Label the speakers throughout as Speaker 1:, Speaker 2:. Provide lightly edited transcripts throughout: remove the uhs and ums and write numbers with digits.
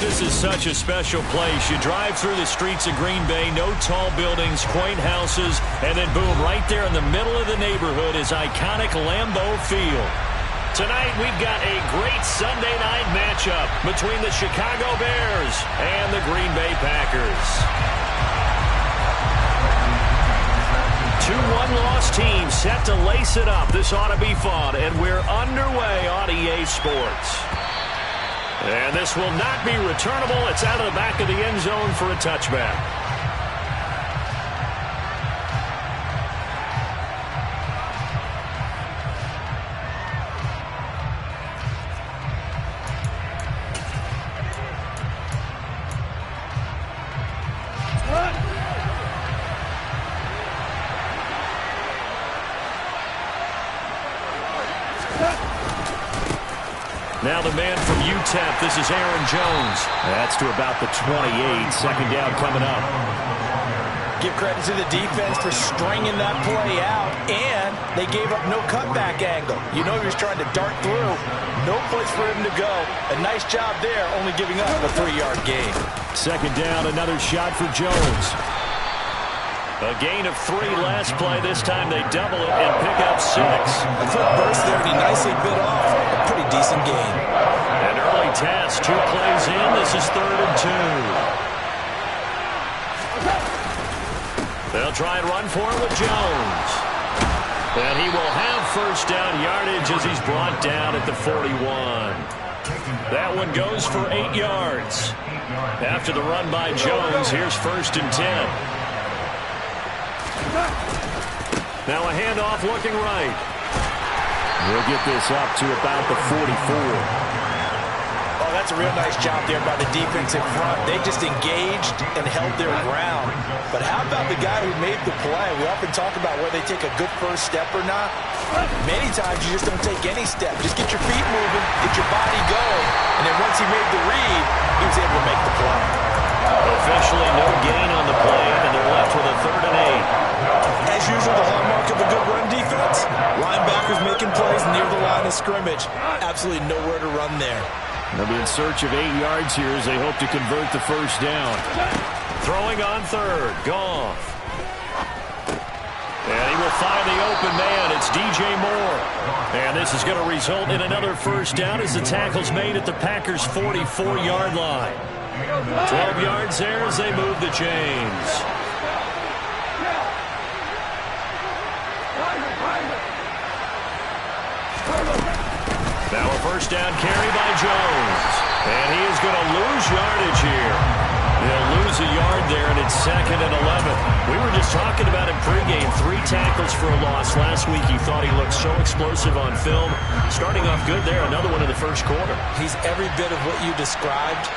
Speaker 1: This is such a special place. You drive through the streets of Green Bay, no tall buildings, quaint houses, and then boom, right there in the middle of the neighborhood is iconic Lambeau Field. Tonight, we've got a great Sunday night matchup between the Chicago Bears and the Green Bay Packers. Two one-loss teams set to lace it up. This ought to be fun, and we're underway on EA Sports. And this will not be returnable. It's out of the back of the end zone for a touchback. Now the man from UTEP, this is Aaron Jones. That's to about the 28. Second down coming up.
Speaker 2: Give credit to the defense for stringing that play out, and they gave up no cutback angle. You know he was trying to dart through. No place for him to go. A nice job there, only giving up a 3-yard gain.
Speaker 1: Second down, another shot for Jones. A gain of 3 last play. This time they double it and pick up 6.
Speaker 2: A quick burst there, and he nicely bit off a pretty decent gain.
Speaker 1: An early test, 2 plays in. This is 3rd and 2. They'll try and run for it with Jones. And he will have first down yardage as he's brought down at the 41. That one goes for 8 yards. After the run by Jones, here's 1st and 10. Now a handoff looking right. We'll get this up to about the 44.
Speaker 2: Oh, that's a real nice job there by the defense in front. They just engaged and held their ground. But how about the guy who made the play? We often talk about whether they take a good first step or not. Many times you just don't take any step. Just get your feet moving, get your body going. And then once he made the read, he was able to make the play.
Speaker 1: Officially no gain on the play, and they're left with a 3rd and 8.
Speaker 2: As usual, the hallmark of a good run defense, linebackers making plays near the line of scrimmage. Absolutely nowhere to run there.
Speaker 1: They'll be in search of 8 yards here as they hope to convert the first down. Throwing on 3rd, Goff. And he will find the open man. It's DJ Moore. And this is going to result in another first down as the tackle's made at the Packers' 44-yard line. 12 yards there as they move the chains. Now a first down carry by Jones. And he is going to lose yardage here. He'll lose a yard there, and it's 2nd and 11. We were just talking about him pregame. 3 tackles for a loss last week. He thought he looked so explosive on film. Starting off good there. Another one in the first quarter.
Speaker 2: He's every bit of what you described.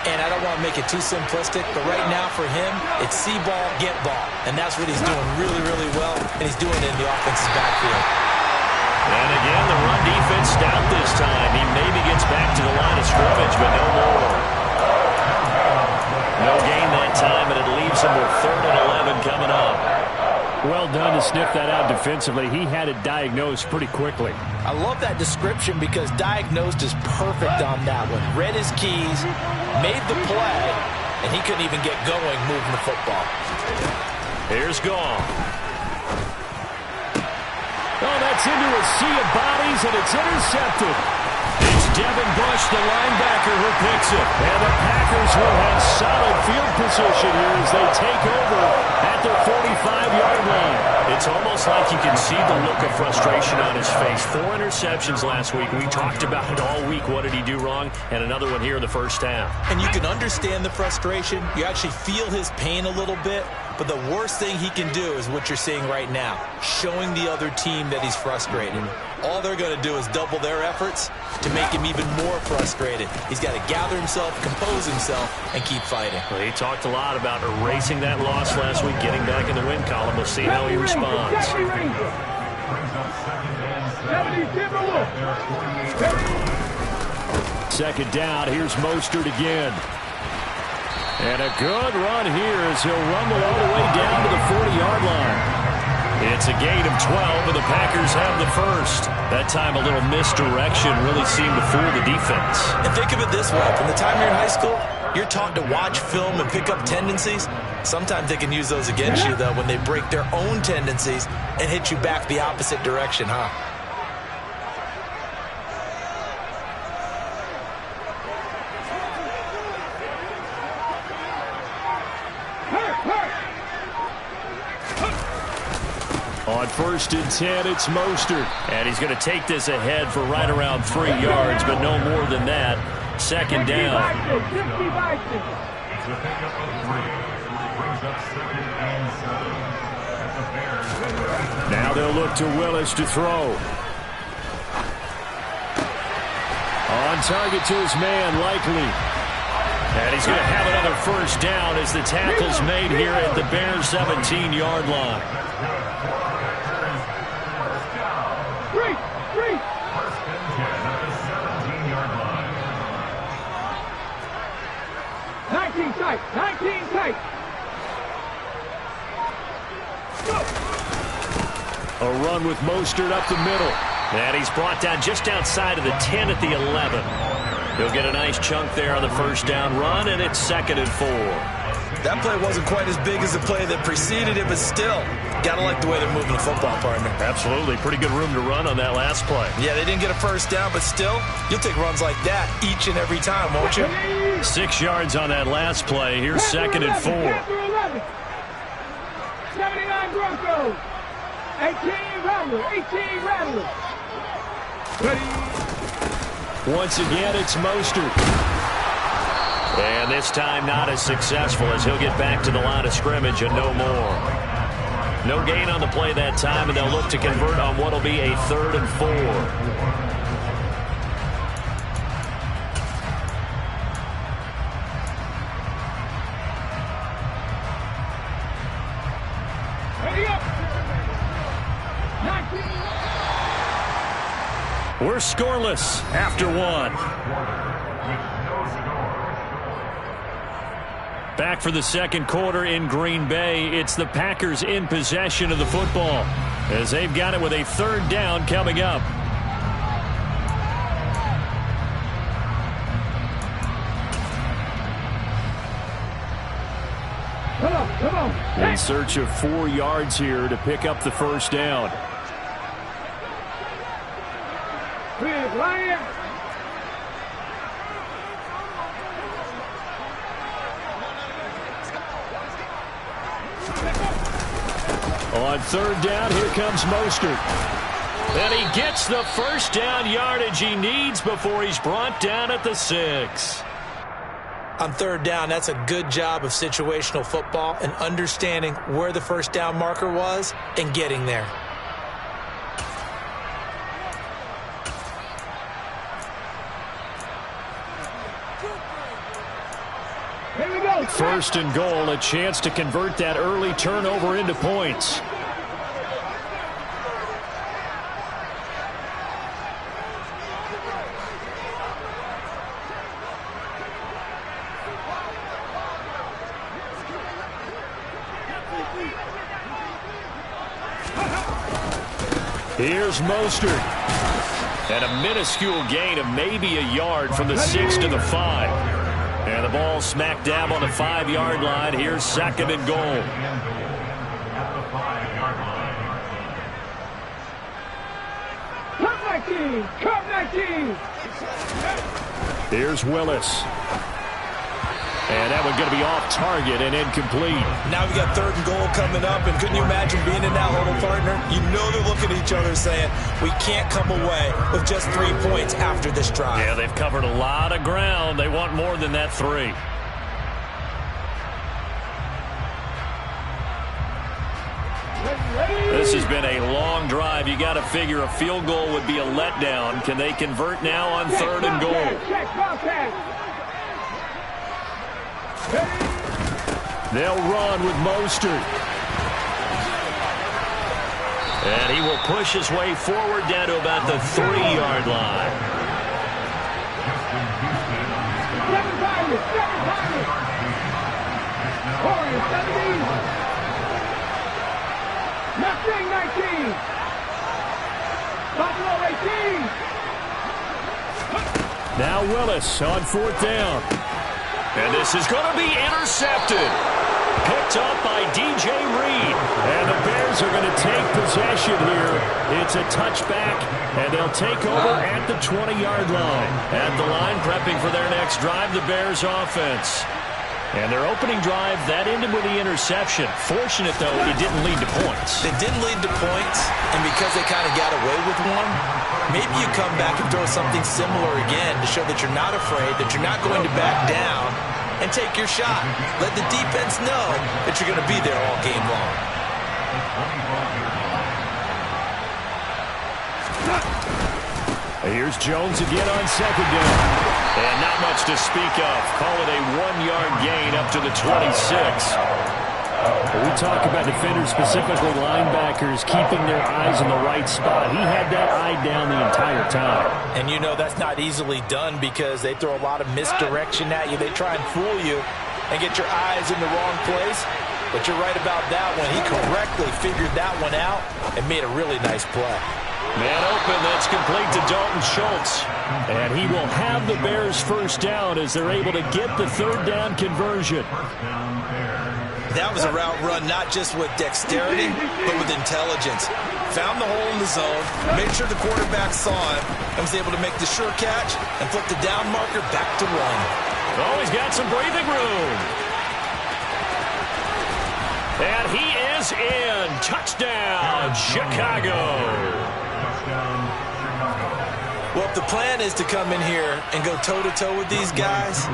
Speaker 2: And I don't want to make it too simplistic, but right now for him, it's see ball, get ball. And that's what he's doing really, really well, and he's doing it in the offensive backfield.
Speaker 1: And again, the run defense stout this time. He maybe gets back to the line of scrimmage, but no more. No gain that time, and it leaves him with 3rd and 11 coming up. Well done to sniff that out defensively. He had it diagnosed pretty quickly.
Speaker 2: I love that description because diagnosed is perfect on that one. Read his keys, made the play, and he couldn't even get going moving the football.
Speaker 1: Here's Goff. Oh, that's into a sea of bodies, and it's intercepted. It's Devin Bush, the linebacker, who picks it. And the Packers will have solid field position here as they take over at their 45-yard line. It's almost like you can see the look of frustration on his face. 4 interceptions last week. We talked about it all week. What did he do wrong? And another one here in the first half.
Speaker 2: And you can understand the frustration. You actually feel his pain a little bit. But the worst thing he can do is what you're seeing right now, showing the other team that he's frustrated. All they're going to do is double their efforts to make him even more frustrated. He's got to gather himself, compose himself, and keep fighting.
Speaker 1: Well, he talked a lot about erasing that loss last week, getting back in the win column. We'll see how he responds. Second down, here's Mostert again. And a good run here as he'll rumble all the way down to the 40-yard line. It's a gain of 12, and the Packers have the first. That time a little misdirection really seemed to fool the defense.
Speaker 2: And think of it this way. From the time you're in high school, you're taught to watch film and pick up tendencies. Sometimes they can use those against you, though, when they break their own tendencies and hit you back the opposite direction, huh?
Speaker 1: On 1st and 10, it's Mostert. And he's going to take this ahead for right around 3 yards, but no more than that. 2nd down. Now they'll look to Willis to throw. On target to his man, Likely. And he's going to have another 1st down as the tackle's made here at the Bears' 17-yard line. A run with Mostert up the middle. And he's brought down just outside of the 10 at the 11. He'll get a nice chunk there on the 1st down run, and it's 2nd and 4.
Speaker 2: That play wasn't quite as big as the play that preceded it, but still, gotta like the way they're moving the football, partner.
Speaker 1: Absolutely. Pretty good room to run on that last play.
Speaker 2: Yeah, they didn't get a 1st down, but still, you'll take runs like that each and every time, won't you?
Speaker 1: 6 yards on that last play. Here's 2nd and 4.
Speaker 3: 79 Broncos. 18 Rattlers.
Speaker 1: Once again, it's Mostert. And this time not as successful as he'll get back to the line of scrimmage and no more. No gain on the play that time, and they'll look to convert on what will be a 3rd and 4. We're scoreless after 1. Back for the 2nd quarter in Green Bay. It's the Packers in possession of the football as they've got it with a 3rd down coming up.
Speaker 3: Come on.
Speaker 1: In search of 4 yards here to pick up the 1st down.
Speaker 3: Lion.
Speaker 1: On 3rd down, here comes Mostert. And he gets the 1st down yardage he needs before he's brought down at the 6.
Speaker 2: On 3rd down, that's a good job of situational football and understanding where the 1st down marker was and getting there.
Speaker 3: Here we go.
Speaker 1: 1st and goal, a chance to convert that early turnover into points. Here's Mostert. And a minuscule gain of maybe a yard from the 6 to the 5. And the ball smack dab on the 5-yard line. Here's 2nd and goal.
Speaker 3: Come 19.
Speaker 1: Here's Willis. And that one going to be off target and incomplete.
Speaker 2: Now we got 3rd and goal coming up, and couldn't you imagine being in that huddle, partner? You know they're looking at each other saying, we can't come away with just 3 points after this drive.
Speaker 1: Yeah, they've covered a lot of ground. They want more than that 3. This has been a long drive. You got to figure a field goal would be a letdown. Can they convert now on 3rd and goal? They'll run with Mostert. And he will push his way forward down to about the 3-yard line.
Speaker 3: Mustang 19. Buffalo 18.
Speaker 1: Now Willis on 4th down. And this is going to be intercepted. Picked up by DJ Reed. And the Bears are going to take possession here. It's a touchback, and they'll take over at the 20-yard line. At the line, prepping for their next drive, the Bears offense. And their opening drive, that ended with the interception. Fortunate, though, it didn't lead to points.
Speaker 2: It didn't lead to points, and because they kind of got away with one, maybe you come back and throw something similar again to show that you're not afraid, that you're not going to back down, and take your shot. Let the defense know that you're going to be there all game long.
Speaker 1: Here's Jones again on 2nd down. And not much to speak of. Call it a 1-yard gain up to the 26. We talk about defenders, specifically linebackers, keeping their eyes in the right spot. He had that eye down the entire time.
Speaker 2: And you know that's not easily done because they throw a lot of misdirection at you. They try and fool you and get your eyes in the wrong place. But you're right about that one. He correctly figured that one out and made a really nice play.
Speaker 1: Man open, that's complete to Dalton Schultz. And he will have the Bears first down as they're able to get the 3rd down conversion.
Speaker 2: That was a route run not just with dexterity, but with intelligence. Found the hole in the zone, made sure the quarterback saw him, and was able to make the sure catch and flip the down marker back to run.
Speaker 1: Oh, he's got some breathing room. And he is in. Touchdown, Chicago.
Speaker 2: Well, if the plan is to come in here and go toe-to-toe with these guys,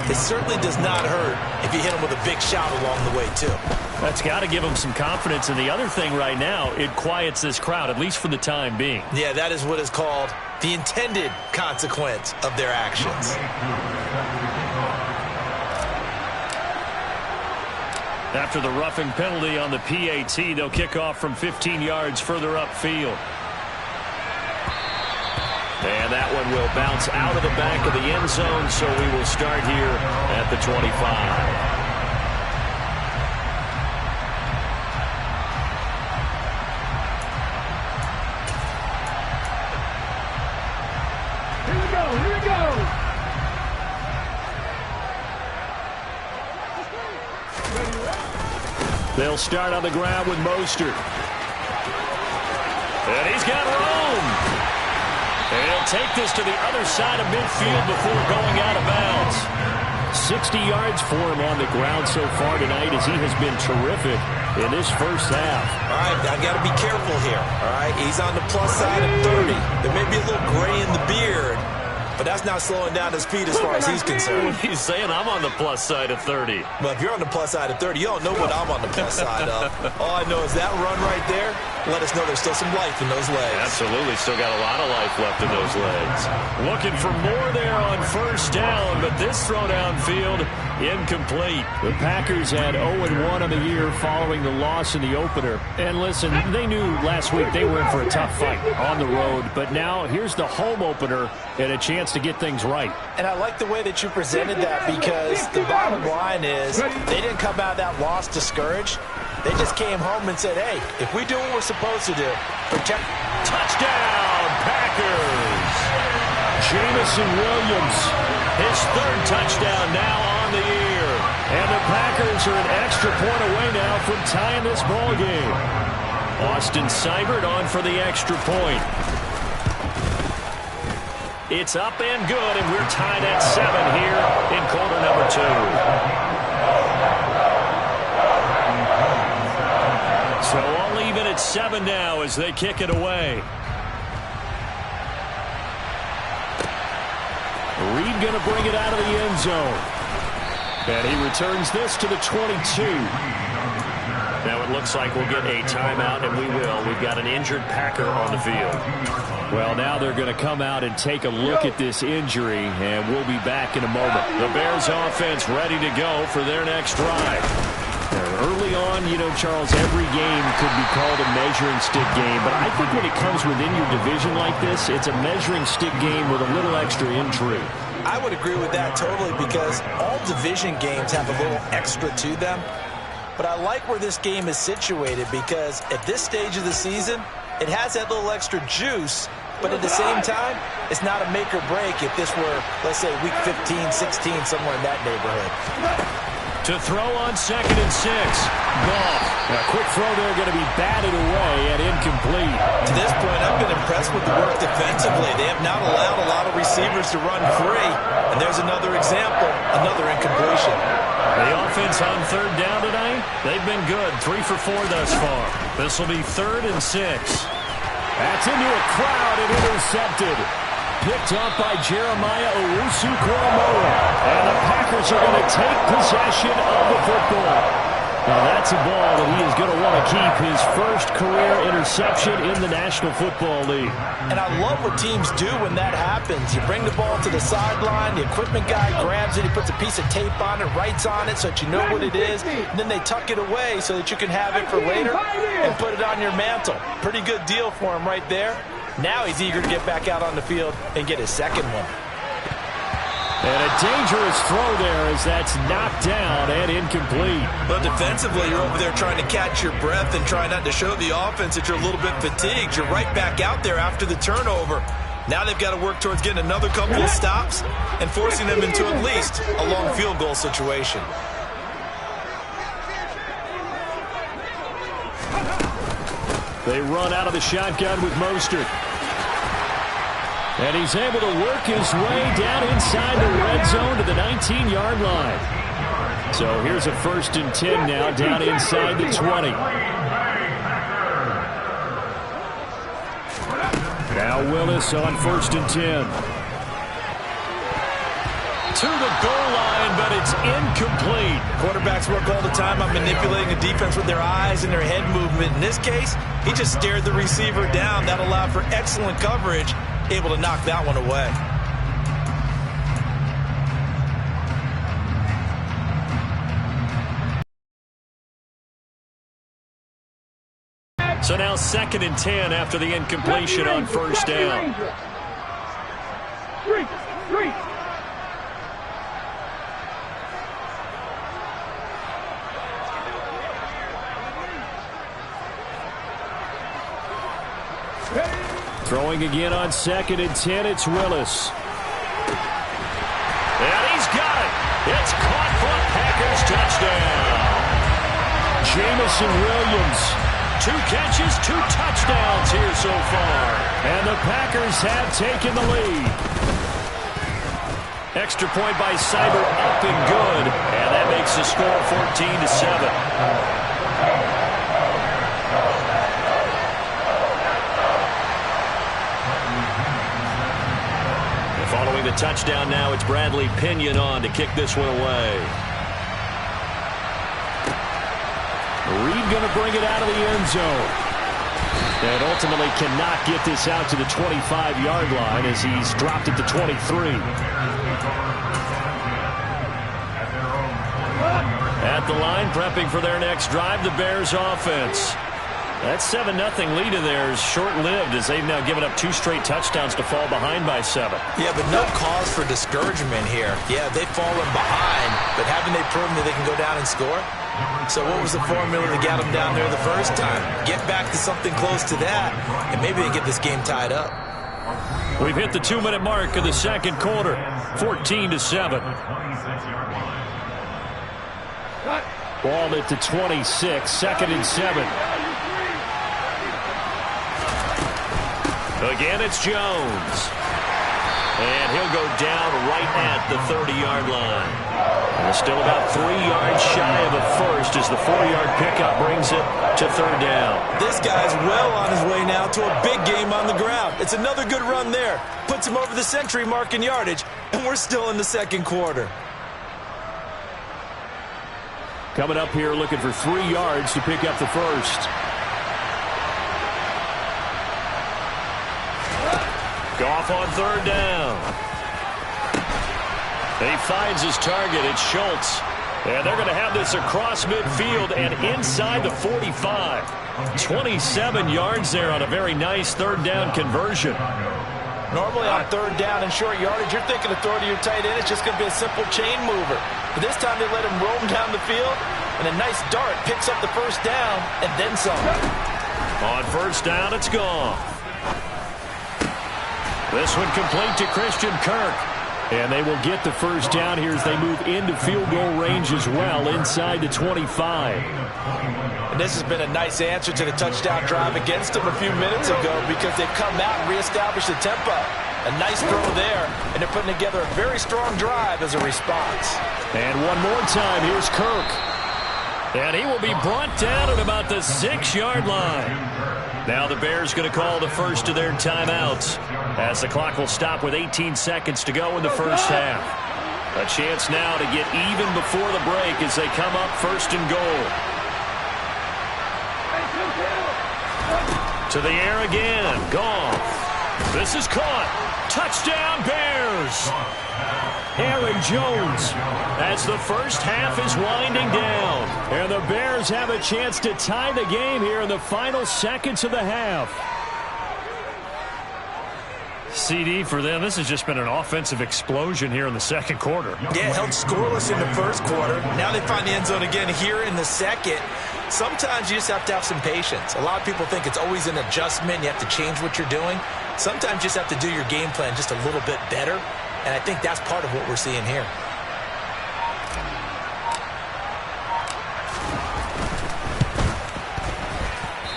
Speaker 2: it certainly does not hurt if you hit them with a big shout along the way, too.
Speaker 1: That's got to give them some confidence. And the other thing right now, it quiets this crowd, at least for the time being.
Speaker 2: Yeah, that is what is called the intended consequence of their actions.
Speaker 1: After the roughing penalty on the PAT, they'll kick off from 15 yards further upfield. And that one will bounce out of the back of the end zone, so we will start here at the 25.
Speaker 3: Here we go, here we go.
Speaker 1: They'll start on the ground with Mostert. And he's got room. And he'll take this to the other side of midfield before going out of bounds. 60 yards for him on the ground so far tonight as he has been terrific in this first half.
Speaker 2: All right, I got to be careful here. All right, he's on the plus side of 30. There may be a little gray in the beard, but that's not slowing down his speed as far as he's concerned.
Speaker 1: He's saying I'm on the plus side of 30.
Speaker 2: Well, if you're on the plus side of 30, you don't know what I'm on the plus side of. All I know is that run right there let us know there's still some life in those legs.
Speaker 1: Absolutely, still got a lot of life left in those legs. Looking for more there on 1st down, but this throw downfield incomplete. The Packers had 0-1 on the year following the loss in the opener. And listen, they knew last week they were in for a tough fight on the road, but now here's the home opener and a chance to get things right.
Speaker 2: And I like the way that you presented that because the bottom line is they didn't come out of that loss discouraged. They just came home and said, hey, if we do what we're supposed to do, protect.
Speaker 1: Touchdown, Packers! Jameson Williams, his 3rd touchdown now on the year. And the Packers are an extra point away now from tying this ball game. Austin Seibert on for the extra point. It's up and good, and we're tied at 7 here in quarter number 2. So all even at 7 now as they kick it away. Reed going to bring it out of the end zone. And he returns this to the 22. Now it looks like we'll get a timeout, and we will. We've got an injured Packer on the field. Well, now they're going to come out and take a look at this injury, and we'll be back in a moment. The Bears offense ready to go for their next drive. Early on, you know, Charles, every game could be called a measuring stick game, but I think when it comes within your division like this, it's a measuring stick game with a little extra intrigue.
Speaker 2: I would agree with that totally because all division games have a little extra to them. But I like where this game is situated because at this stage of the season, it has that little extra juice, but at the same time, it's not a make or break if this were, let's say, week 15, 16, somewhere in that neighborhood.
Speaker 1: To throw on 2nd and 6. Goff. A quick throw there going to be batted away and incomplete.
Speaker 2: To this point, I've been impressed with the work defensively. They have not allowed a lot of receivers to run free. And there's another example, another incompletion.
Speaker 1: The offense on 3rd down tonight, they've been good. 3 for 4 thus far. This will be 3rd and 6. That's into a crowd and intercepted. Picked up by Jeremiah Owusu-Koramoah. And the Packers are going to take possession of the football. Now that's a ball that he is going to want to keep, his first career interception in the National Football League.
Speaker 2: And I love what teams do when that happens. You bring the ball to the sideline, the equipment guy grabs it, he puts a piece of tape on it, writes on it so that you know what it is, and then they tuck it away so that you can have it for later and put it on your mantle. Pretty good deal for him right there. Now he's eager to get back out on the field and get his second one.
Speaker 1: And a dangerous throw there as that's knocked down and incomplete.
Speaker 2: But defensively, you're over there trying to catch your breath and try not to show the offense that you're a little bit fatigued. You're right back out there after the turnover. Now they've got to work towards getting another couple of stops and forcing them into at least a long field goal situation.
Speaker 1: They run out of the shotgun with Mostert. And he's able to work his way down inside the red zone to the 19-yard line. So here's a 1st and 10 now down inside the 20. Now Willis on 1st and 10. To the goal line, but it's incomplete.
Speaker 2: Quarterbacks work all the time on manipulating the defense with their eyes and their head movement. In this case, he just stared the receiver down. That allowed for excellent coverage, able to knock that one away.
Speaker 1: So now 2nd and 10 after the incompletion on 1st down.
Speaker 3: Three.
Speaker 1: Throwing again on 2nd and 10, it's Willis. And he's got it. It's caught for a Packers touchdown. Jameson Williams, 2 catches, 2 touchdowns here so far. And the Packers have taken the lead. Extra point by Cyber up and good. And that makes the score 14-7. Following the touchdown now, it's Bradley Pinion on to kick this one away. Reed going to bring it out of the end zone. And ultimately cannot get this out to the 25-yard line as he's dropped it to 23. At the line, prepping for their next drive, the Bears offense. That 7-0 lead in there is short-lived as they've now given up 2 straight touchdowns to fall behind by 7.
Speaker 2: Yeah, but no cause for discouragement here. Yeah, they've fallen behind, but haven't they proven that they can go down and score? So what was the formula that got them down there the first time? Get back to something close to that, and maybe they get this game tied up.
Speaker 1: We've hit the 2-minute mark of the second quarter, 14-7. Ball at the 26, 2nd and 7. Again, it's Jones. And he'll go down right at the 30-yard line. And still about 3 yards shy of a first as the 4-yard pickup brings it to 3rd down.
Speaker 2: This guy's well on his way now to a big game on the ground. It's another good run there. Puts him over the century mark in yardage, and we're still in the second quarter.
Speaker 1: Coming up here looking for 3 yards to pick up the first. Goff on 3rd down. He finds his target. It's Schultz. And they're going to have this across midfield and inside the 45. 27 yards there on a very nice 3rd down conversion.
Speaker 2: Normally on third down and short yardage, you're thinking of throwing to your tight end. It's just going to be a simple chain mover. But this time they let him roam down the field, and a nice dart picks up the first down and then some.
Speaker 1: On first down, it's gone. This one complete to Christian Kirk. And they will get the first down here as they move into field goal range as well, inside the 25.
Speaker 2: And this has been a nice answer to the touchdown drive against them a few minutes ago because they've come out and reestablished the tempo. A nice throw there, and they're putting together a very strong drive as a response.
Speaker 1: And one more time, here's Kirk. And he will be brought down at about the 6-yard line. Now the Bears going to call the first of their timeouts as the clock will stop with 18 seconds to go in the first half. A chance now to get even before the break as they come up first and goal. To the air again. Goff. This is caught. Touchdown Bears. Aaron Jones as the first half is winding down. And the Bears have a chance to tie the game here in the final seconds of the half. CD for them, this has just been an offensive explosion here in the second quarter.
Speaker 2: Yeah, held scoreless in the first quarter. Now they find the end zone again here in the second. Sometimes you just have to have some patience. A lot of people think it's always an adjustment. You have to change what you're doing. Sometimes you just have to do your game plan just a little bit better. And I think that's part of what we're seeing here.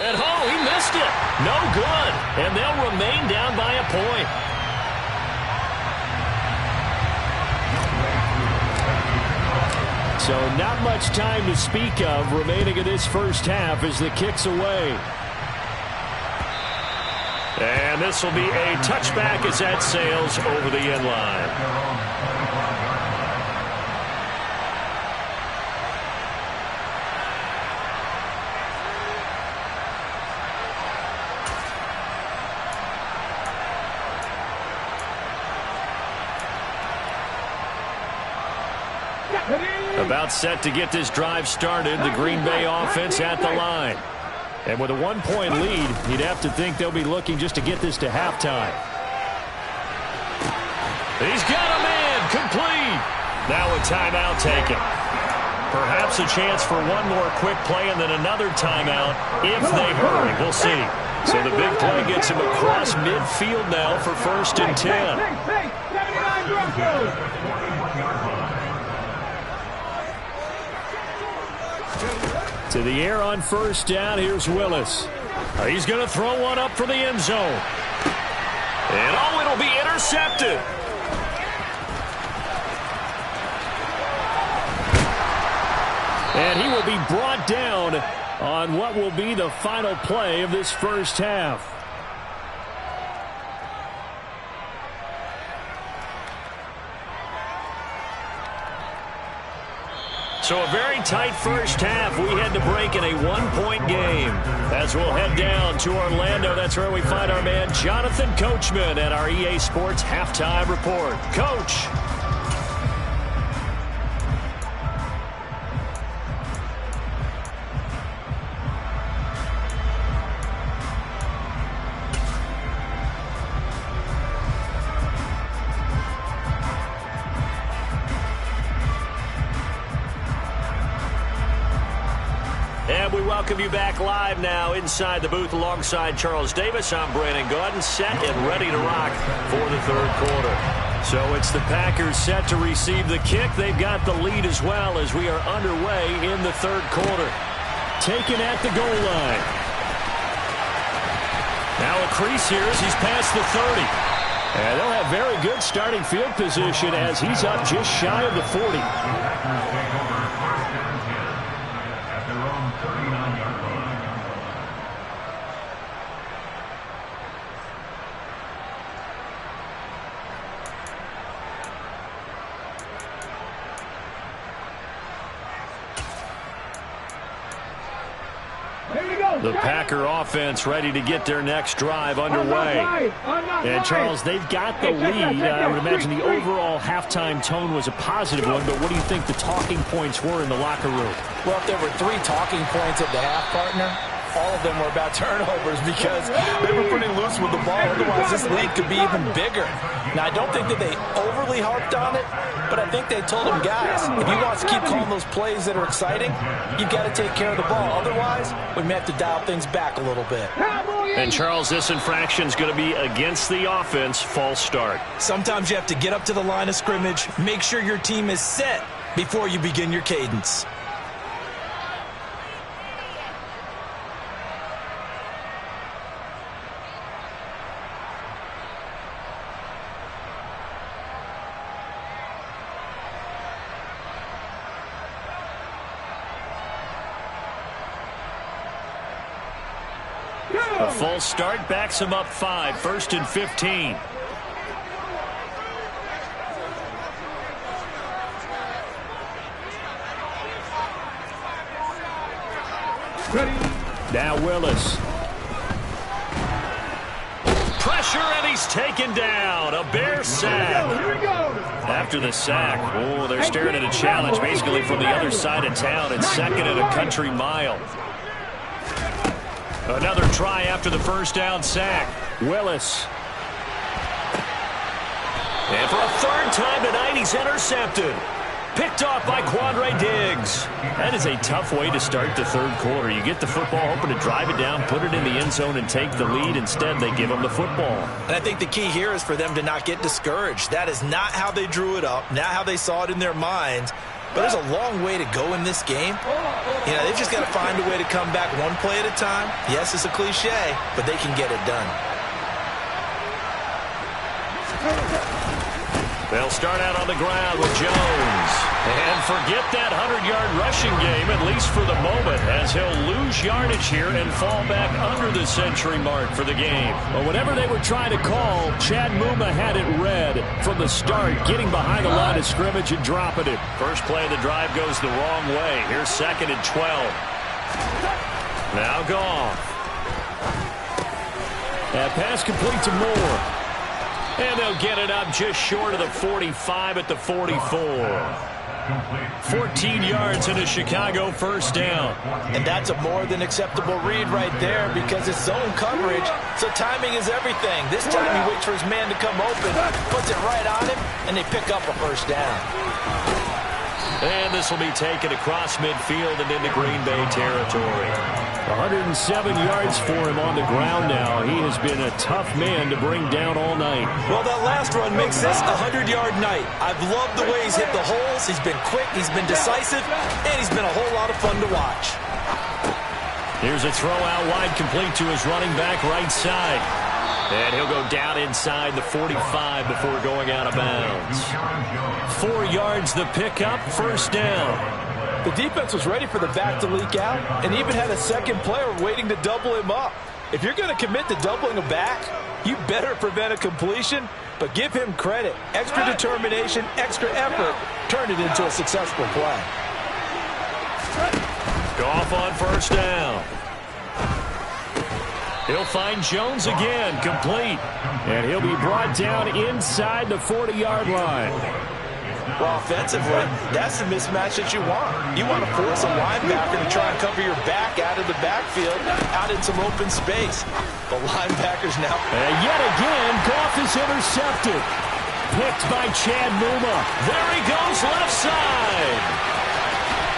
Speaker 1: And he missed it. No good. And they'll remain down by a point. So not much time to speak of remaining in this first half as the kick's away. And this will be a touchback as that sails over the end line. About set to get this drive started, the Green Bay offense at the line. And with a 1-point lead, you'd have to think they'll be looking just to get this to halftime. He's got a man complete. Now a timeout taken. Perhaps a chance for one more quick play and then another timeout if they hurry. We'll see. So the big play gets him across midfield now for 1st and 10. To the air on first down, here's Willis. He's going to throw one up for the end zone. And it'll be intercepted. And he will be brought down on what will be the final play of this first half. So a very tight first half. We had to break in a 1-point game. As we'll head down to Orlando, that's where we find our man Jonathan Coachman at our EA Sports Halftime Report. Coach. We welcome you back live now inside the booth alongside Charles Davis. I'm Brandon Gaudin, set and ready to rock for the third quarter. So it's the Packers set to receive the kick. They've got the lead as well as we are underway in the third quarter. Taken at the goal line. Now a crease here as he's past the 30. And they'll have very good starting field position as he's up just shy of the 40. The Packer offense ready to get their next drive underway. And, Charles, they've got the lead. I would imagine the overall halftime tone was a positive one, but what do you think the talking points were in the locker room?
Speaker 2: Well, if there were 3 talking points at the half, partner, all of them were about turnovers because they were pretty loose with the ball. Otherwise, this lead could be even bigger. Now, I don't think that they overly harped on it, but I think they told him, guys, if he wants to keep calling those plays that are exciting, you've got to take care of the ball. Otherwise, we may have to dial things back a little bit.
Speaker 1: And, Charles, this infraction is going to be against the offense, false start.
Speaker 2: Sometimes you have to get up to the line of scrimmage, make sure your team is set before you begin your cadence.
Speaker 1: A false start backs him up 5, 1st and 15. Now Willis. Pressure, and he's taken down. A Bear sack. After the sack, oh, they're staring at a challenge basically from the other side of town. It's 2nd and a country mile. Another try after the first down sack. Willis. And for a 3rd time tonight, he's intercepted. Picked off by Quandre Diggs. That is a tough way to start the 3rd quarter. You get the football, hoping to drive it down, put it in the end zone, and take the lead. Instead, they give them the football.
Speaker 2: And I think the key here is for them to not get discouraged. That is not how they drew it up, not how they saw it in their minds. But there's a long way to go in this game. You know, they've just got to find a way to come back one play at a time. Yes, it's a cliche, but they can get it done.
Speaker 1: They'll start out on the ground with Jones. And forget that 100-yard rushing game, at least for the moment, as he'll lose yardage here and fall back under the century mark for the game. But whatever they were trying to call, Chad Muma had it read from the start, getting behind the line of scrimmage and dropping it. First play of the drive goes the wrong way. Here's 2nd and 12. Now Goff. That pass complete to Moore. And they'll get it up just short of the 45 at the 44. 14 yards and a Chicago first down.
Speaker 2: And that's a more than acceptable read right there because it's zone coverage, so timing is everything. This time he waits for his man to come open, puts it right on him, and they pick up a first down.
Speaker 1: And this will be taken across midfield and into Green Bay territory. 107 yards for him on the ground now. He has been a tough man to bring down all night.
Speaker 2: Well, that last run makes this a 100-yard night. I've loved the way he's hit the holes. He's been quick, he's been decisive, and he's been a whole lot of fun to watch.
Speaker 1: Here's a throw out wide complete to his running back right side. And he'll go down inside the 45 before going out of bounds. 4 yards the pickup, first down.
Speaker 2: The defense was ready for the back to leak out and even had a second player waiting to double him up. If you're going to commit to doubling a back, you better prevent a completion, but give him credit. Extra determination, extra effort, turned it into a successful play.
Speaker 1: Goff on first down. He'll find Jones again, complete. And he'll be brought down inside the 40-yard line.
Speaker 2: Well, offensively, that's the mismatch that you want. You want to force a linebacker to try and cover your back out of the backfield, out in some open space. The linebackers now.
Speaker 1: And yet again, Goff is intercepted. Picked by Chad Muma. There he goes, left side.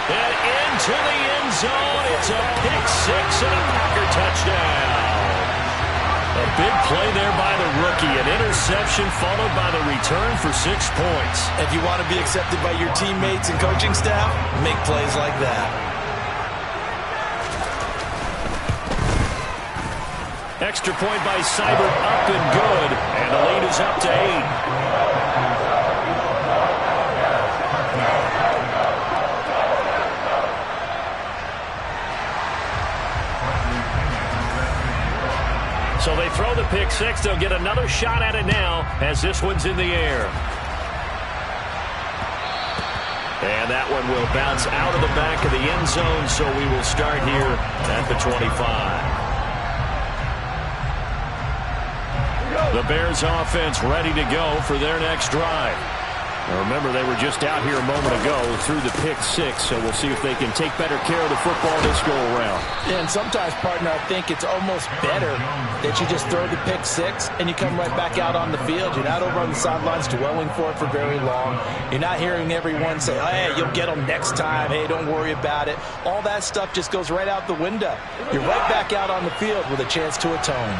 Speaker 1: And into the end zone. It's a pick six and a Packer touchdown. A big play there by the rookie. An interception followed by the return for 6 points.
Speaker 2: If you want to be accepted by your teammates and coaching staff, make plays like that.
Speaker 1: Extra point by Seibert, up and good. And the lead is up to 8. So they throw the pick six. They'll get another shot at it now as this one's in the air. And that one will bounce out of the back of the end zone, so we will start here at the 25. The Bears offense ready to go for their next drive. Now remember, they were just out here a moment ago through the pick six, so we'll see if they can take better care of the football this go-around.
Speaker 2: Yeah, and sometimes, partner, I think it's almost better that you just throw the pick six and you come right back out on the field. You're not over on the sidelines dwelling for it for very long. You're not hearing everyone say, hey, you'll get them next time. Hey, don't worry about it. All that stuff just goes right out the window. You're right back out on the field with a chance to atone.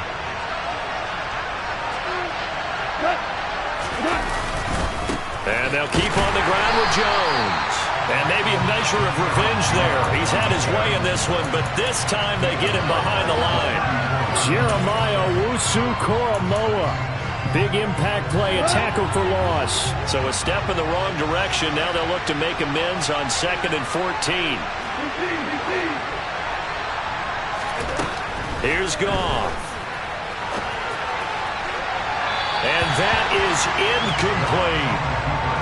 Speaker 1: And they'll keep on the ground with Jones. And maybe a measure of revenge there. He's had his way in this one, but this time they get him behind the line. Jeremiah Owusu-Koramoah. Big impact play, a tackle for loss. So a step in the wrong direction. Now they'll look to make amends on 2nd and 14. Here's Goff. And that is incomplete.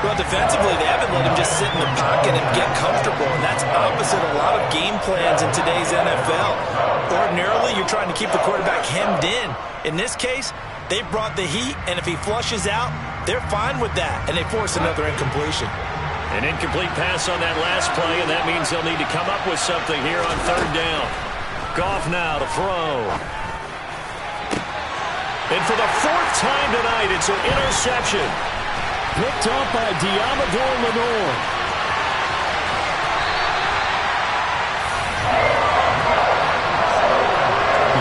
Speaker 2: Well, defensively, they haven't let him just sit in the pocket and get comfortable, and that's opposite a lot of game plans in today's NFL. Ordinarily, you're trying to keep the quarterback hemmed in. In this case, they brought the heat, and if he flushes out, they're fine with that, and they force another incompletion.
Speaker 1: An incomplete pass on that last play, and that means they'll need to come up with something here on 3rd down. Goff now to throw. And for the 4th time tonight, it's an interception. Picked up by Deommodore Lenoir.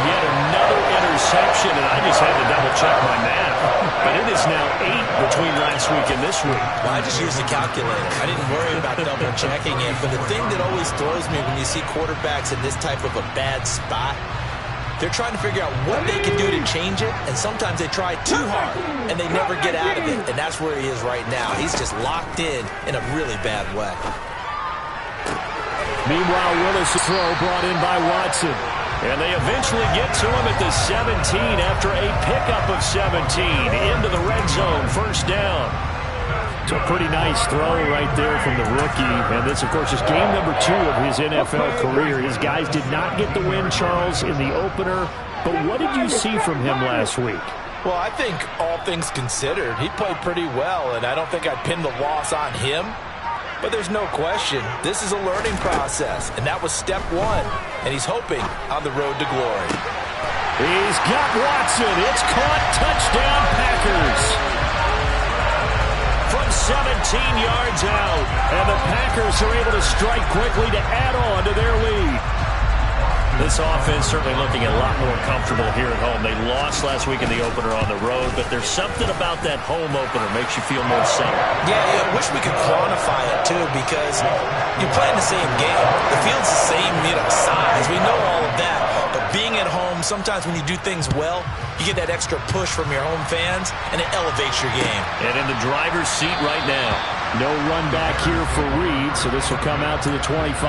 Speaker 1: Yet another interception, and I just had to double-check my math. But it is now 8 between last week and this week.
Speaker 2: Well, I just used the calculator. I didn't worry about double-checking it. But the thing that always throws me when you see quarterbacks in this type of a bad spot, they're trying to figure out what they can do to change it, and sometimes they try too hard, and they never get out of it, and that's where he is right now. He's just locked in a really bad way.
Speaker 1: Meanwhile, Willis' throw brought in by Watson. And they eventually get to him at the 17 after a pickup of 17 into the red zone, 1st down. It's a pretty nice throw right there from the rookie. And this, of course, is game number 2 of his NFL career. His guys did not get the win, Charles, in the opener. But what did you see from him last week?
Speaker 2: Well, I think all things considered, he played pretty well, and I don't think I'd pin the loss on him. But there's no question, this is a learning process, and that was step 1. And he's hoping on the road to glory.
Speaker 1: He's got Watson. It's caught. Touchdown, Packers. From 17 yards out, and the Packers are able to strike quickly to add on to their lead. This offense certainly looking a lot more comfortable here at home. They lost last week in the opener on the road, but there's something about that home opener makes you feel more settled.
Speaker 2: Yeah, I wish we could quantify it, too, because you play in the same game. The field's the same, size. We know all of that. But being at home, sometimes when you do things well, you get that extra push from your home fans, and it elevates your game.
Speaker 1: And in the driver's seat right now. No run back here for Reed, so this will come out to the 25.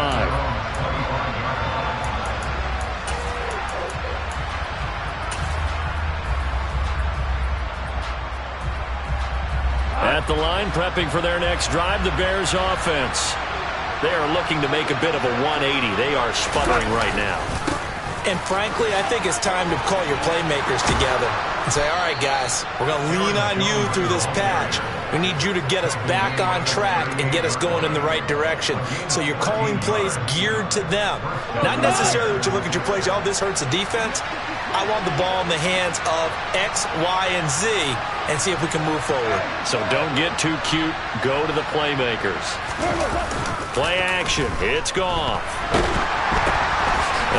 Speaker 1: At the line, prepping for their next drive, the Bears offense. They are looking to make a bit of a 180. They are sputtering right now.
Speaker 2: And frankly, I think it's time to call your playmakers together and say, all right, guys, we're going to lean on you through this patch. We need you to get us back on track and get us going in the right direction. So you're calling plays geared to them. Not necessarily what you look at your plays, oh, this hurts the defense. I want the ball in the hands of X, Y, and Z and see if we can move forward.
Speaker 1: So don't get too cute. Go to the playmakers. Play action. It's gone.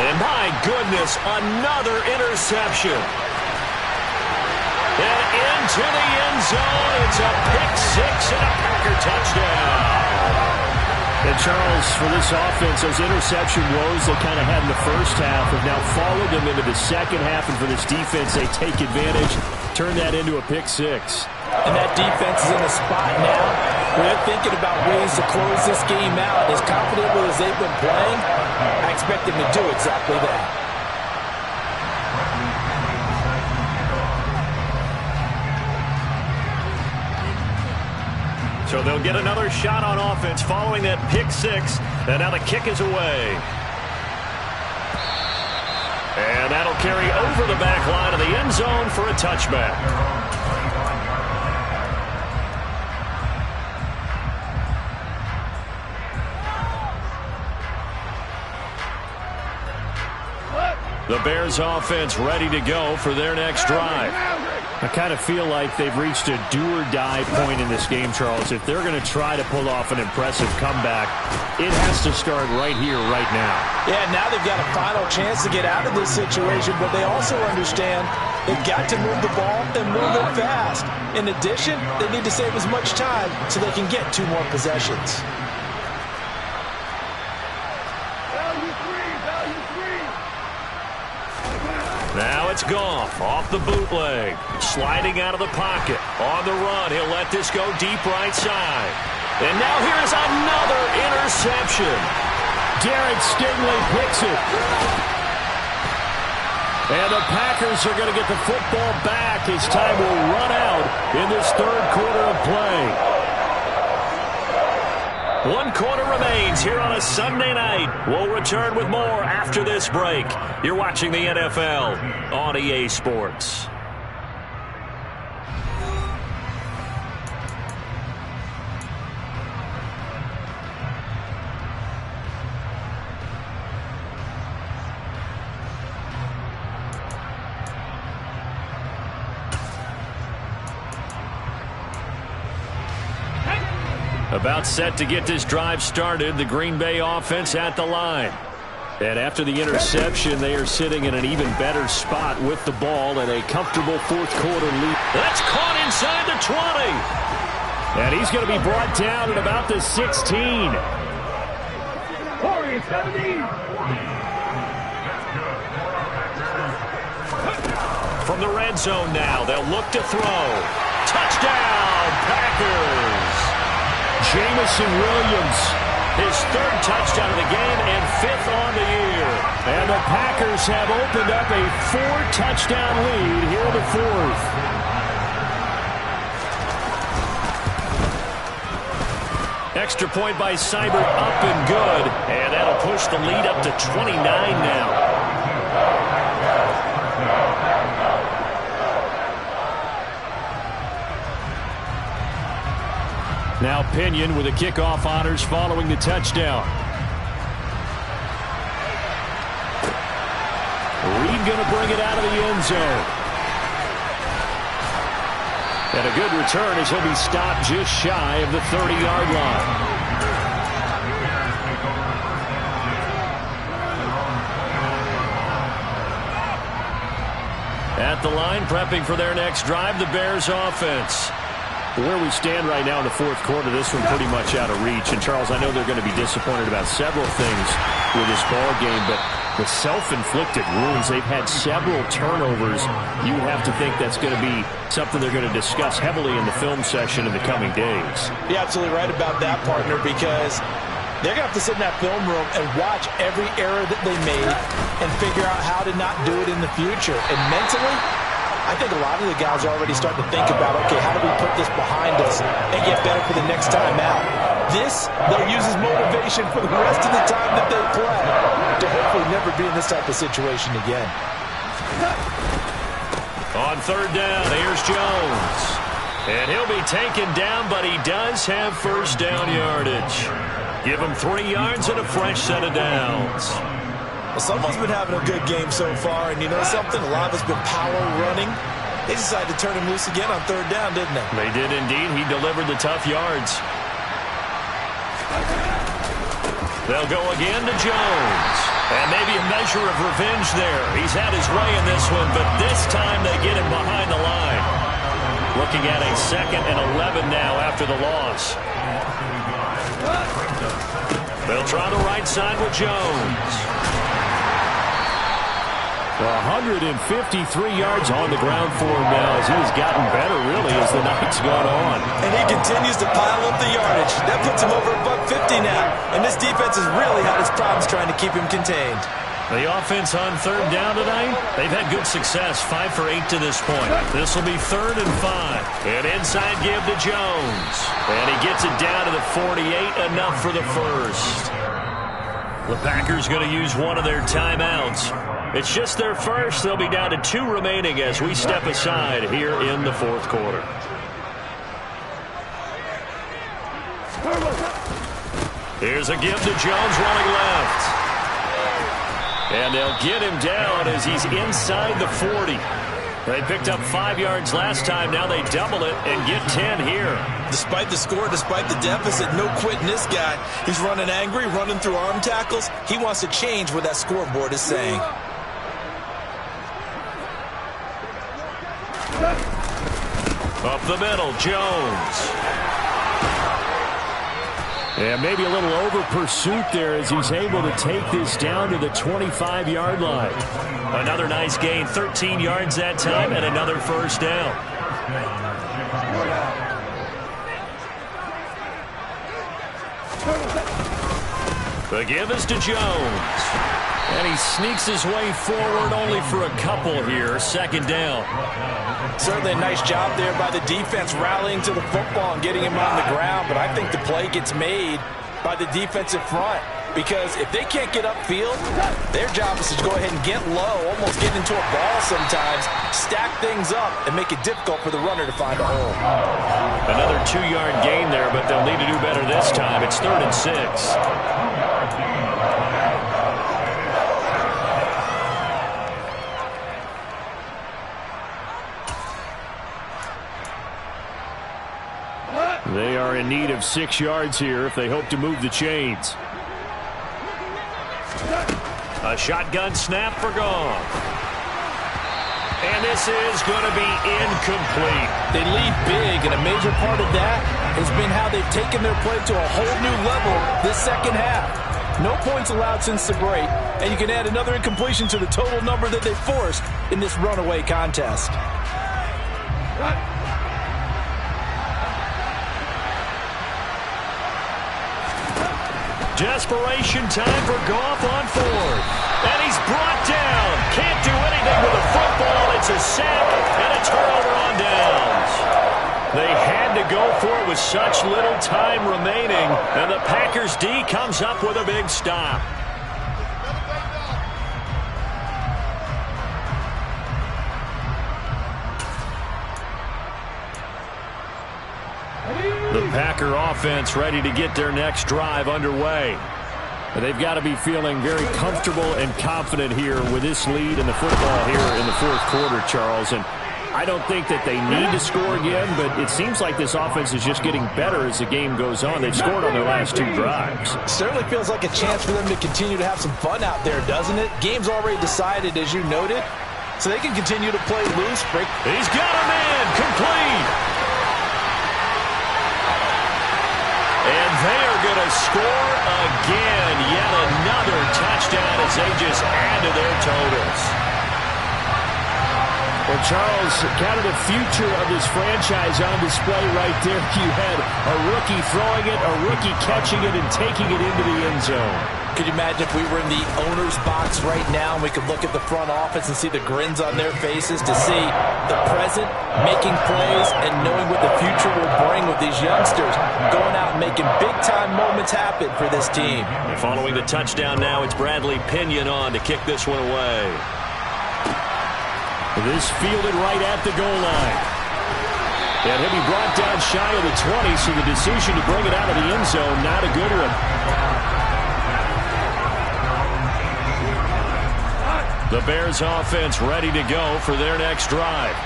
Speaker 1: And my goodness, another interception. And into the end zone. It's a pick six and a Packer touchdown. And Charles, for this offense, those interception woes they kind of had in the first half have now followed them into the second half. And for this defense, they take advantage, turn that into a pick six.
Speaker 2: And that defense is in a spot now where they're thinking about ways to close this game out. As confidently as they've been playing, I expect them to do exactly that.
Speaker 1: So they'll get another shot on offense following that pick six. And now the kick is away. And that'll carry over the back line of the end zone for a touchback. The Bears offense ready to go for their next drive. I kind of feel like they've reached a do-or-die point in this game, Charles. If they're going to try to pull off an impressive comeback, it has to start right here, right now.
Speaker 2: Yeah, now they've got a final chance to get out of this situation, but they also understand they've got to move the ball and move it fast. In addition, they need to save as much time so they can get 2 more possessions.
Speaker 1: Now it's Goff off the bootleg, sliding out of the pocket. On the run, he'll let this go deep right side. And now here's another interception. Derek Stingley picks it. And the Packers are going to get the football back as time will run out in this third quarter of play. 1 quarter remains here on a Sunday night. We'll return with more after this break. You're watching the NFL on EA Sports. About set to get this drive started, the Green Bay offense at the line. And after the interception, they are sitting in an even better spot with the ball and a comfortable fourth quarter lead. That's caught inside the 20. And he's going to be brought down at about the 16.
Speaker 3: Corey, 17.
Speaker 1: From the red zone now, they'll look to throw. Touchdown, Packers! Jameson Williams, his 3rd touchdown of the game and 5th on the year. And the Packers have opened up a 4-touchdown lead here in the 4th. Extra point by Seibert up and good. And that'll push the lead up to 29 now. Now Pinion with the kickoff honors following the touchdown. Reed going to bring it out of the end zone. And a good return as he'll be stopped just shy of the 30-yard line. At the line, prepping for their next drive, the Bears offense. Where we stand right now in the fourth quarter, this one pretty much out of reach. And, Charles, I know they're going to be disappointed about several things with this ball game, but the self-inflicted wounds, they've had several turnovers. You would have to think that's going to be something they're going to discuss heavily in the film session in the coming days.
Speaker 2: You're absolutely right about that, partner, because they're going to have to sit in that film room and watch every error that they made and figure out how to not do it in the future. And mentally, I think a lot of the guys are already starting to think about, okay, how do we put this behind us and get better for the next time out? This, they'll use as motivation for the rest of the time that they play to hopefully never be in this type of situation again.
Speaker 1: On 3rd down, here's Jones. And he'll be taken down, but he does have first down yardage. Give him 3 yards and a fresh set of downs.
Speaker 2: Well, someone's been having a good game so far, and you know something? A lot of it's been power running. They decided to turn him loose again on 3rd down, didn't they?
Speaker 1: They did indeed. He delivered the tough yards. They'll go again to Jones. And maybe a measure of revenge there. He's had his way in this one, but this time they get him behind the line. Looking at a 2nd and 11 now after the loss. They'll try the right side with Jones. 153 yards on the ground for him now as he has gotten better, really, as the night's gone on.
Speaker 2: And he continues to pile up the yardage. That puts him over $150 now. And this defense has really had its problems trying to keep him contained.
Speaker 1: The offense on 3rd down tonight, they've had good success, 5 for 8 to this point. This will be 3rd and 5. An inside give to Jones. And he gets it down to the 48, enough for the first. The Packers going to use one of their timeouts. It's just their first. They'll be down to 2 remaining as we step aside here in the fourth quarter. Here's a give to Jones running left. And they'll get him down as he's inside the 40. They picked up 5 yards last time. Now they double it and get 10 here.
Speaker 2: Despite the score, despite the deficit, no quitting this guy. He's running angry, running through arm tackles. He wants to change what that scoreboard is saying.
Speaker 1: Up the middle, Jones. And maybe a little over pursuit there as he's able to take this down to the 25-yard line. Another nice gain, 13 yards that time, and another first down. The give is to Jones. And he sneaks his way forward only for a couple here. Second down.
Speaker 2: Certainly a nice job there by the defense rallying to the football and getting him on the ground. But I think the play gets made by the defensive front. Because if they can't get upfield, their job is to go ahead and get low, almost get into a ball sometimes, stack things up, and make it difficult for the runner to find a hole.
Speaker 1: Another 2-yard gain there, but they'll need to do better this time. It's 3rd and 6. They are in need of 6 yards here if they hope to move the chains. A shotgun snap for Goff. And this is going to be incomplete.
Speaker 2: They lead big, and a major part of that has been how they've taken their play to a whole new level this second half. No points allowed since the break, and you can add another incompletion to the total number that they forced in this runaway contest.
Speaker 1: Desperation time for Goff on 4th. And he's brought down. Can't do anything with the football. It's a sack and a turnover on downs. They had to go for it with such little time remaining. And the Packers D comes up with a big stop. The Packer offense ready to get their next drive underway. They've got to be feeling very comfortable and confident here with this lead in the football here in the 4th quarter, Charles. And I don't think that they need to score again, but it seems like this offense is just getting better as the game goes on. They've scored on their last 2 drives.
Speaker 2: Certainly feels like a chance for them to continue to have some fun out there, doesn't it? Game's already decided, as you noted, so they can continue to play loose.
Speaker 1: He's got a man complete. And they are going to score again. Yet another touchdown as they just add to their totals. Well, Charles, kind of the future of this franchise on display right there. You had a rookie throwing it, a rookie catching it, and taking it into the end zone.
Speaker 2: Could you imagine if we were in the owner's box right now and we could look at the front office and see the grins on their faces to see the present, making plays, and knowing what the future will bring with these youngsters going out and making big-time moments happen for this team.
Speaker 1: And following the touchdown now, it's Bradley Pinion on to kick this one away. This fielded right at the goal line. And he'll be brought down shy of the 20, so the decision to bring it out of the end zone, not a good one. The Bears offense ready to go for their next drive.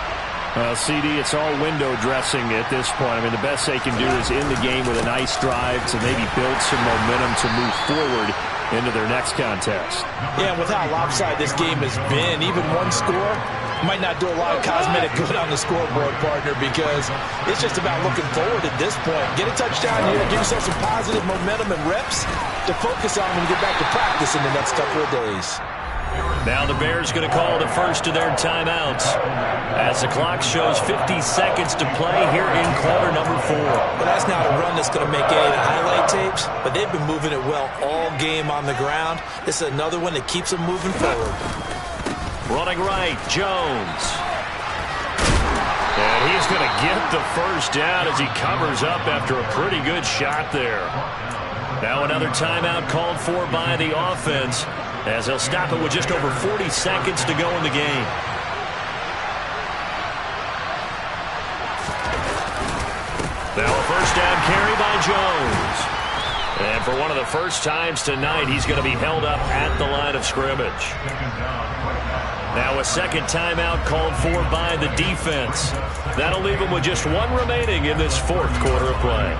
Speaker 1: CD, it's all window dressing at this point. I mean, the best they can do is in the game with a nice drive to maybe build some momentum to move forward into their next contest.
Speaker 2: Yeah, with how lopsided this game has been, even one score might not do a lot of cosmetic good on the scoreboard, partner, because it's just about looking forward at this point. Get a touchdown here, give yourself some positive momentum and reps to focus on when you get back to practice in the next couple of days.
Speaker 1: Now the Bears going to call the first of their timeouts as the clock shows 50 seconds to play here in quarter number 4.
Speaker 2: Well, that's not a run that's going to make any of the highlight tapes, but they've been moving it well all game on the ground. This is another one that keeps them moving forward.
Speaker 1: Running right, Jones. And he's going to get the first down as he covers up after a pretty good shot there. Now another timeout called for by the offense, as they'll stop it with just over 40 seconds to go in the game. Now a first down carry by Jones. And for one of the first times tonight, he's going to be held up at the line of scrimmage. Now a second timeout called for by the defense. That'll leave him with just one remaining in this fourth quarter of play.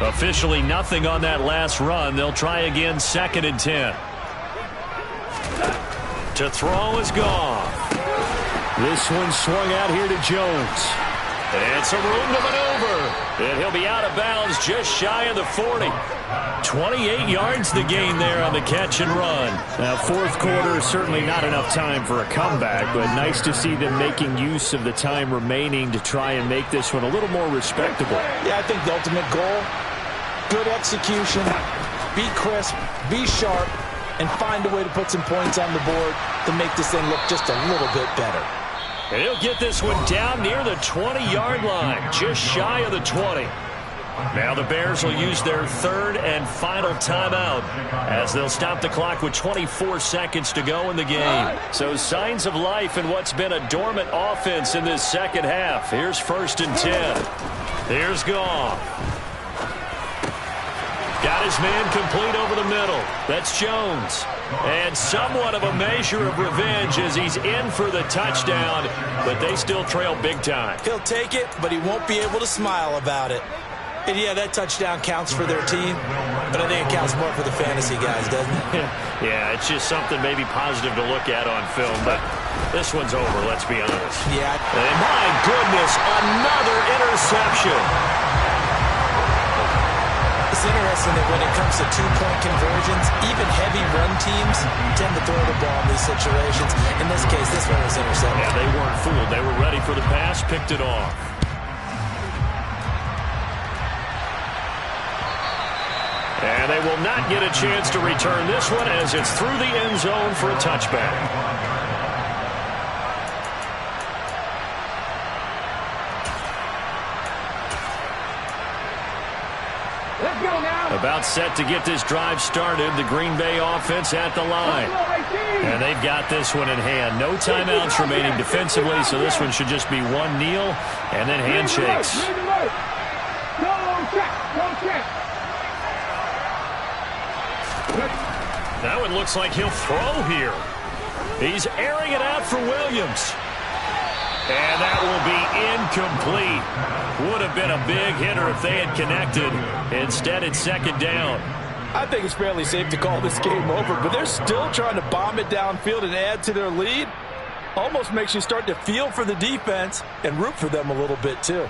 Speaker 1: Officially nothing on that last run. They'll try again 2nd and 10. To throw is gone.
Speaker 4: This one swung out here to Jones.
Speaker 1: And some room to maneuver. And he'll be out of bounds just shy of the 40. 28 yards the gain there on the catch and run.
Speaker 4: Now, fourth quarter, certainly not enough time for a comeback, but nice to see them making use of the time remaining to try and make this one a little more respectable.
Speaker 2: Yeah, I think the ultimate goal, good execution, be crisp, be sharp, and find a way to put some points on the board to make this thing look just a little bit better.
Speaker 1: And he'll get this one down near the 20-yard line, just shy of the 20. Now the Bears will use their third and final timeout as they'll stop the clock with 24 seconds to go in the game. So signs of life in what's been a dormant offense in this second half. Here's 1st and 10. Here's Goff. Got his man complete over the middle. That's Jones. And somewhat of a measure of revenge as he's in for the touchdown, but they still trail big time.
Speaker 2: He'll take it, but he won't be able to smile about it. And yeah, that touchdown counts for their team, but I think it counts more for the fantasy guys, doesn't it?
Speaker 1: Yeah, it's just something maybe positive to look at on film, but this one's over, let's be honest.
Speaker 2: Yeah.
Speaker 1: And my goodness, another interception.
Speaker 2: It's interesting that when it comes to two-point conversions, even heavy run teams tend to throw the ball in these situations. In this case, this one was intercepted.
Speaker 1: Yeah, they weren't fooled. They were ready for the pass, picked it off. And they will not get a chance to return this one as it's through the end zone for a touchback.
Speaker 3: Let's go now.
Speaker 1: About set to get this drive started, the Green Bay offense at the line. And they've got this one in hand. No timeouts remaining defensively, so this one should just be one kneel and then handshakes. That one looks like he'll throw here. He's airing it out for Williams. And that will be incomplete. Would have been a big hitter if they had connected. Instead, it's 2nd down.
Speaker 2: I think it's fairly safe to call this game over, but they're still trying to bomb it downfield and add to their lead. Almost makes you start to feel for the defense and root for them a little bit, too.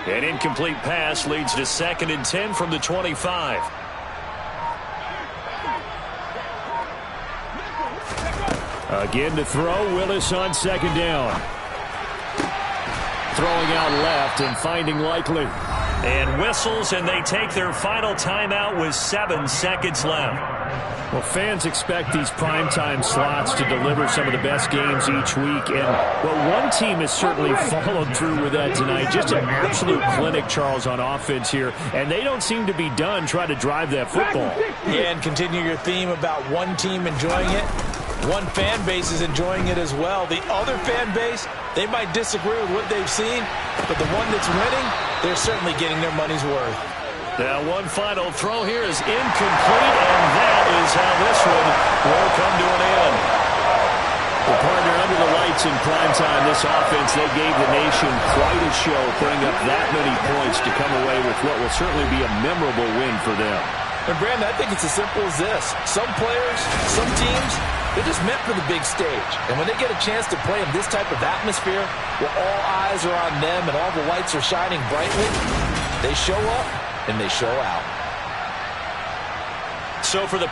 Speaker 1: An incomplete pass leads to 2nd and 10 from the 25.
Speaker 4: Again to throw, Willis on 2nd down. Throwing out left and finding Likely.
Speaker 1: And whistles, and they take their final timeout with 7 seconds left.
Speaker 4: Well, fans expect these primetime slots to deliver some of the best games each week. And, well, one team has certainly followed through with that tonight. Just an absolute clinic, Charles, on offense here. And they don't seem to be done trying to drive that football.
Speaker 2: Yeah, and continue your theme about one team enjoying it. One fan base is enjoying it as well. The other fan base, they might disagree with what they've seen, but the one that's winning, they're certainly getting their money's worth.
Speaker 1: Now one final throw here is incomplete, and that is how this one will come to an end.
Speaker 4: Well, partner, under the lights in primetime, this offense, they gave the nation quite a show, putting up that many points to come away with what will certainly be a memorable win for them.
Speaker 2: And Brandon, I think it's as simple as this. Some players, some teams, they're just meant for the big stage. And when they get a chance to play in this type of atmosphere, where all eyes are on them and all the lights are shining brightly, they show up and they show out.
Speaker 1: So for the